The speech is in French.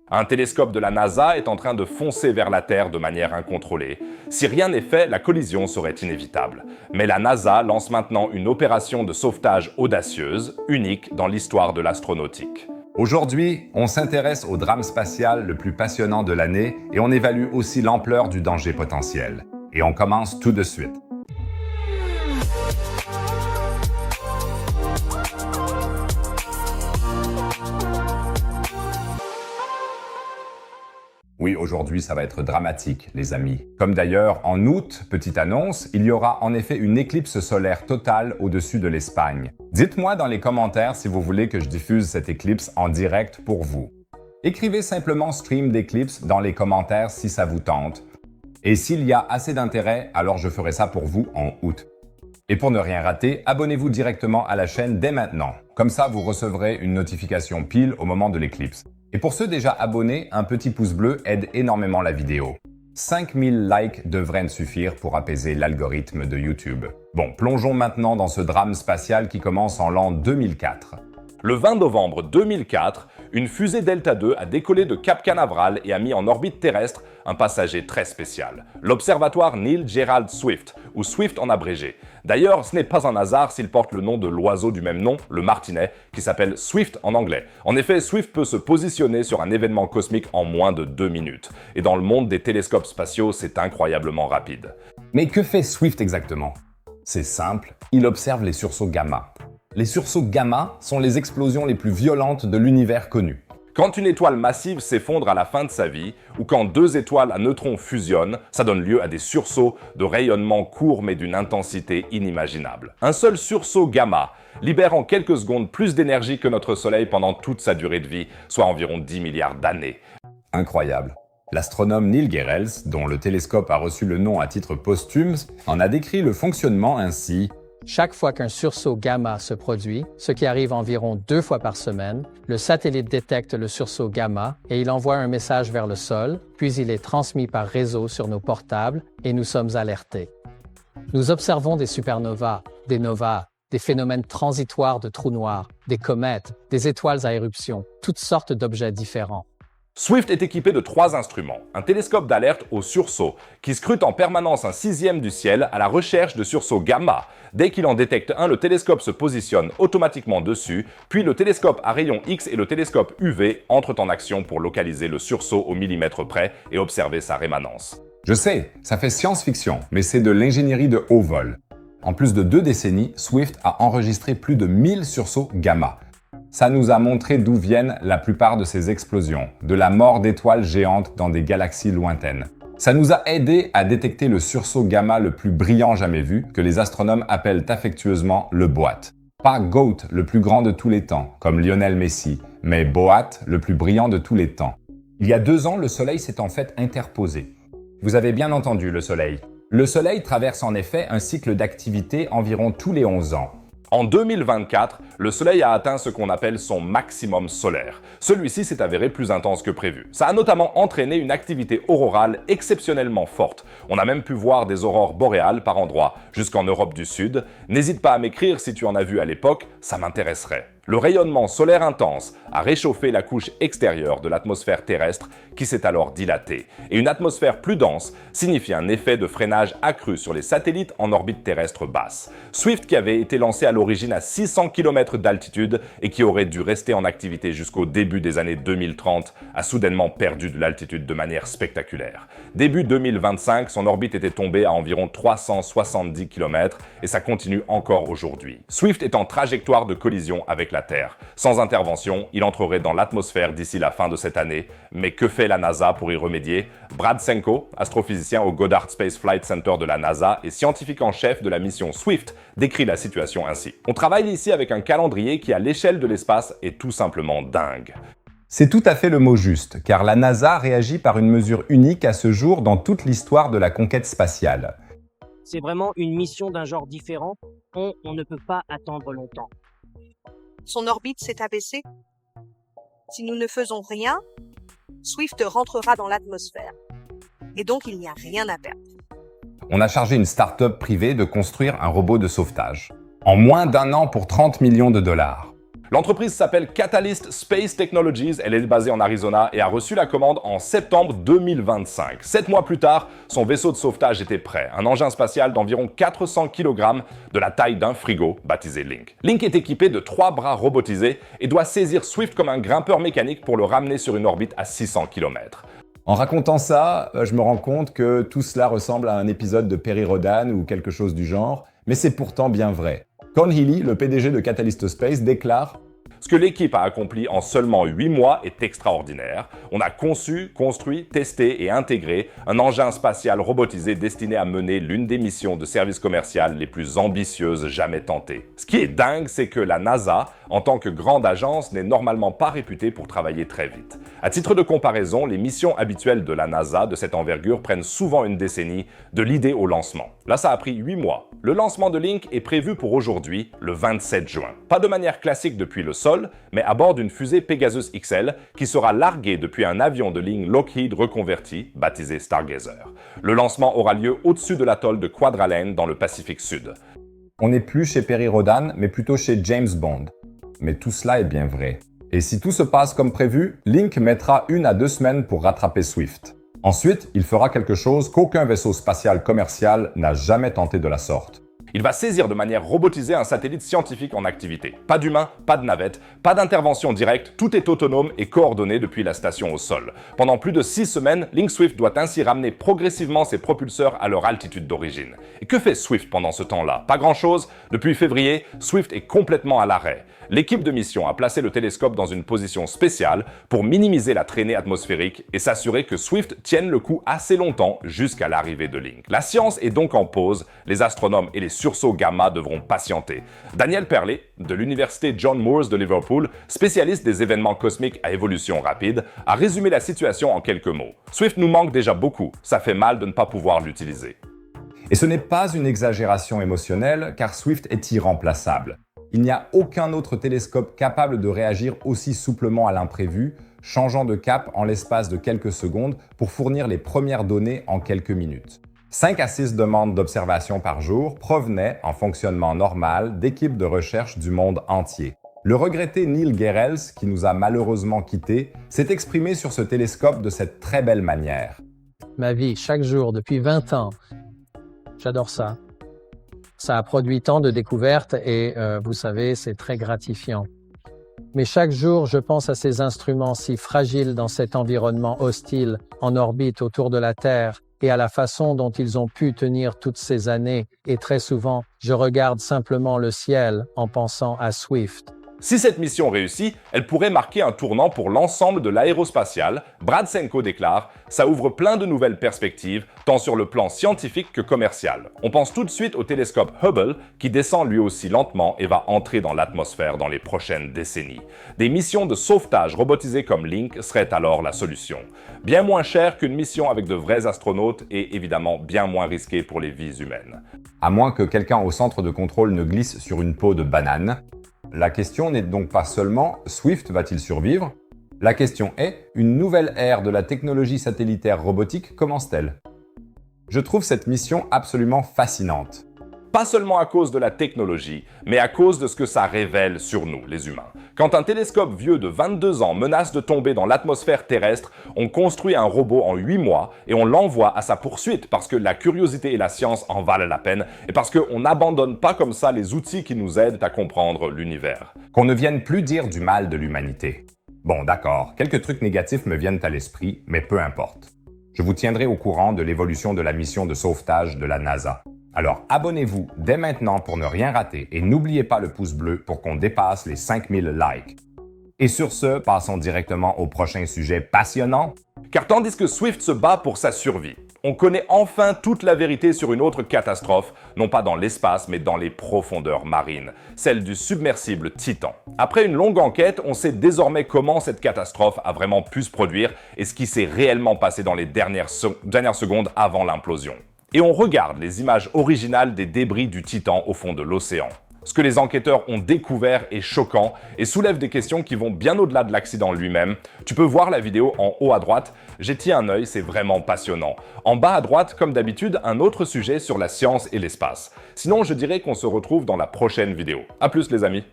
Un télescope de la NASA est en train de foncer vers la Terre de manière incontrôlée. Si rien n'est fait, la collision serait inévitable. Mais la NASA lance maintenant une opération de sauvetage audacieuse, unique dans l'histoire de l'astronautique. Aujourd'hui, on s'intéresse au drame spatial le plus passionnant de l'année et on évalue aussi l'ampleur du danger potentiel. Et on commence tout de suite. Oui, aujourd'hui, ça va être dramatique, les amis. Comme d'ailleurs, en août, petite annonce, il y aura en effet une éclipse solaire totale au-dessus de l'Espagne. Dites-moi dans les commentaires si vous voulez que je diffuse cette éclipse en direct pour vous. Écrivez simplement stream d'éclipse dans les commentaires si ça vous tente. Et s'il y a assez d'intérêt, alors je ferai ça pour vous en août. Et pour ne rien rater, abonnez-vous directement à la chaîne dès maintenant. Comme ça, vous recevrez une notification pile au moment de l'éclipse. Et pour ceux déjà abonnés, un petit pouce bleu aide énormément la vidéo. 5000 likes devraient me suffire pour apaiser l'algorithme de YouTube. Bon, plongeons maintenant dans ce drame spatial qui commence en l'an 2004. Le 20 novembre 2004, une fusée Delta II a décollé de Cap Canaveral et a mis en orbite terrestre un passager très spécial, l'observatoire Neil Gerald Swift, ou Swift en abrégé. D'ailleurs, ce n'est pas un hasard s'il porte le nom de l'oiseau du même nom, le martinet, qui s'appelle Swift en anglais. En effet, Swift peut se positionner sur un événement cosmique en moins de 2 minutes. Et dans le monde des télescopes spatiaux, c'est incroyablement rapide. Mais que fait Swift exactement? C'est simple, il observe les sursauts gamma. Les sursauts gamma sont les explosions les plus violentes de l'univers connu. Quand une étoile massive s'effondre à la fin de sa vie, ou quand deux étoiles à neutrons fusionnent, ça donne lieu à des sursauts de rayonnement courts mais d'une intensité inimaginable. Un seul sursaut gamma libère en quelques secondes plus d'énergie que notre Soleil pendant toute sa durée de vie, soit environ 10 milliards d'années. Incroyable. L'astronome Neil Gehrels, dont le télescope a reçu le nom à titre posthume, en a décrit le fonctionnement ainsi. Chaque fois qu'un sursaut gamma se produit, ce qui arrive environ 2 fois par semaine, le satellite détecte le sursaut gamma et il envoie un message vers le sol, puis il est transmis par réseau sur nos portables et nous sommes alertés. Nous observons des supernovas, des novas, des phénomènes transitoires de trous noirs, des comètes, des étoiles à éruption, toutes sortes d'objets différents. Swift est équipé de 3 instruments. Un télescope d'alerte au sursaut, qui scrute en permanence un sixième du ciel à la recherche de sursauts gamma. Dès qu'il en détecte un, le télescope se positionne automatiquement dessus, puis le télescope à rayon X et le télescope UV entrent en action pour localiser le sursaut au millimètre près et observer sa rémanence. Je sais, ça fait science-fiction, mais c'est de l'ingénierie de haut vol. En plus de 2 décennies, Swift a enregistré plus de 1000 sursauts gamma. Ça nous a montré d'où viennent la plupart de ces explosions, de la mort d'étoiles géantes dans des galaxies lointaines. Ça nous a aidé à détecter le sursaut gamma le plus brillant jamais vu, que les astronomes appellent affectueusement le BOAT. Pas GOAT, le plus grand de tous les temps, comme Lionel Messi, mais BOAT, le plus brillant de tous les temps. Il y a 2 ans, le Soleil s'est en fait interposé. Vous avez bien entendu le Soleil. Le Soleil traverse en effet un cycle d'activité environ tous les 11 ans. En 2024, le Soleil a atteint ce qu'on appelle son maximum solaire. Celui-ci s'est avéré plus intense que prévu. Ça a notamment entraîné une activité aurorale exceptionnellement forte. On a même pu voir des aurores boréales par endroits, jusqu'en Europe du Sud. N'hésite pas à m'écrire si tu en as vu à l'époque, ça m'intéresserait. Le rayonnement solaire intense a réchauffé la couche extérieure de l'atmosphère terrestre qui s'est alors dilatée. Et une atmosphère plus dense signifie un effet de freinage accru sur les satellites en orbite terrestre basse. Swift, qui avait été lancé à l'origine à 600 km d'altitude et qui aurait dû rester en activité jusqu'au début des années 2030, a soudainement perdu de l'altitude de manière spectaculaire. Début 2025, son orbite était tombée à environ 370 km et ça continue encore aujourd'hui. Swift est en trajectoire de collision avec la Terre. Sans intervention, il entrerait dans l'atmosphère d'ici la fin de cette année. Mais que fait la NASA pour y remédier? Brad Senko, astrophysicien au Goddard Space Flight Center de la NASA et scientifique en chef de la mission Swift, décrit la situation ainsi. On travaille ici avec un calendrier qui, à l'échelle de l'espace, est tout simplement dingue. C'est tout à fait le mot juste, car la NASA réagit par une mesure unique à ce jour dans toute l'histoire de la conquête spatiale. C'est vraiment une mission d'un genre différent. On ne peut pas attendre longtemps. Son orbite s'est abaissée. Si nous ne faisons rien, Swift rentrera dans l'atmosphère. Et donc, il n'y a rien à perdre. On a chargé une start-up privée de construire un robot de sauvetage. En moins d'1 an pour 30 millions de dollars. L'entreprise s'appelle Catalyst Space Technologies, elle est basée en Arizona et a reçu la commande en septembre 2025. 7 mois plus tard, son vaisseau de sauvetage était prêt, un engin spatial d'environ 400 kg de la taille d'un frigo, baptisé Link. Link est équipé de 3 bras robotisés et doit saisir Swift comme un grimpeur mécanique pour le ramener sur une orbite à 600 km. En racontant ça, je me rends compte que tout cela ressemble à un épisode de Perry Rhodan ou quelque chose du genre, mais c'est pourtant bien vrai. Con Healy, le PDG de Catalyst Space, déclare: Ce que l'équipe a accompli en seulement 8 mois est extraordinaire. On a conçu, construit, testé et intégré un engin spatial robotisé destiné à mener l'une des missions de service commercial les plus ambitieuses jamais tentées. Ce qui est dingue, c'est que la NASA, en tant que grande agence, n'est normalement pas réputée pour travailler très vite. À titre de comparaison, les missions habituelles de la NASA de cette envergure prennent souvent une décennie, de l'idée au lancement. Là, ça a pris 8 mois. Le lancement de Link est prévu pour aujourd'hui, le 27 juin. Pas de manière classique depuis le sol, mais à bord d'une fusée Pegasus XL qui sera larguée depuis un avion de ligne Lockheed reconverti, baptisé Stargazer. Le lancement aura lieu au-dessus de l'atoll de Kwajalein dans le Pacifique Sud. On n'est plus chez Perry Rhodan, mais plutôt chez James Bond. Mais tout cela est bien vrai. Et si tout se passe comme prévu, Link mettra 1 à 2 semaines pour rattraper Swift. Ensuite, il fera quelque chose qu'aucun vaisseau spatial commercial n'a jamais tenté de la sorte. Il va saisir de manière robotisée un satellite scientifique en activité. Pas d'humain, pas de navette, pas d'intervention directe, tout est autonome et coordonné depuis la station au sol. Pendant plus de 6 semaines, Link Swift doit ainsi ramener progressivement ses propulseurs à leur altitude d'origine. Et que fait Swift pendant ce temps-là? Pas grand-chose. Depuis février, Swift est complètement à l'arrêt. L'équipe de mission a placé le télescope dans une position spéciale pour minimiser la traînée atmosphérique et s'assurer que Swift tienne le coup assez longtemps jusqu'à l'arrivée de Link. La science est donc en pause, les astronomes et les sursauts gamma devront patienter. Daniel Perley, de l'université John Moores de Liverpool, spécialiste des événements cosmiques à évolution rapide, a résumé la situation en quelques mots. Swift nous manque déjà beaucoup, ça fait mal de ne pas pouvoir l'utiliser. Et ce n'est pas une exagération émotionnelle, car Swift est irremplaçable. Il n'y a aucun autre télescope capable de réagir aussi souplement à l'imprévu, changeant de cap en l'espace de quelques secondes pour fournir les premières données en quelques minutes. 5 à 6 demandes d'observation par jour provenaient, en fonctionnement normal, d'équipes de recherche du monde entier. Le regretté Neil Gehrels, qui nous a malheureusement quittés, s'est exprimé sur ce télescope de cette très belle manière. Ma vie, chaque jour, depuis 20 ans. J'adore ça. Ça a produit tant de découvertes et, vous savez, c'est très gratifiant. Mais chaque jour, je pense à ces instruments si fragiles dans cet environnement hostile, en orbite autour de la Terre, et à la façon dont ils ont pu tenir toutes ces années. Et très souvent, je regarde simplement le ciel en pensant à Swift. Si cette mission réussit, elle pourrait marquer un tournant pour l'ensemble de l'aérospatiale. Brad Senko déclare « Ça ouvre plein de nouvelles perspectives, tant sur le plan scientifique que commercial. On pense tout de suite au télescope Hubble, qui descend lui aussi lentement et va entrer dans l'atmosphère dans les prochaines décennies. Des missions de sauvetage robotisées comme Link seraient alors la solution. Bien moins chère qu'une mission avec de vrais astronautes et évidemment bien moins risquée pour les vies humaines. » À moins que quelqu'un au centre de contrôle ne glisse sur une peau de banane. La question n'est donc pas seulement « Swift va-t-il survivre ?». La question est « Une nouvelle ère de la technologie satellitaire robotique commence-t-elle ?» Je trouve cette mission absolument fascinante. Pas seulement à cause de la technologie, mais à cause de ce que ça révèle sur nous, les humains. Quand un télescope vieux de 22 ans menace de tomber dans l'atmosphère terrestre, on construit un robot en 8 mois et on l'envoie à sa poursuite parce que la curiosité et la science en valent la peine et parce qu'on n'abandonne pas comme ça les outils qui nous aident à comprendre l'univers. Qu'on ne vienne plus dire du mal de l'humanité. Bon, d'accord, quelques trucs négatifs me viennent à l'esprit, mais peu importe. Je vous tiendrai au courant de l'évolution de la mission de sauvetage de la NASA. Alors abonnez-vous dès maintenant pour ne rien rater et n'oubliez pas le pouce bleu pour qu'on dépasse les 5000 likes. Et sur ce, passons directement au prochain sujet passionnant. Car tandis que Swift se bat pour sa survie, on connaît enfin toute la vérité sur une autre catastrophe, non pas dans l'espace mais dans les profondeurs marines, celle du submersible Titan. Après une longue enquête, on sait désormais comment cette catastrophe a vraiment pu se produire et ce qui s'est réellement passé dans les dernières secondes avant l'implosion. Et on regarde les images originales des débris du Titan au fond de l'océan. Ce que les enquêteurs ont découvert est choquant et soulève des questions qui vont bien au-delà de l'accident lui-même. Tu peux voir la vidéo en haut à droite, jette un œil, c'est vraiment passionnant. En bas à droite, comme d'habitude, un autre sujet sur la science et l'espace. Sinon, je dirais qu'on se retrouve dans la prochaine vidéo. À plus les amis!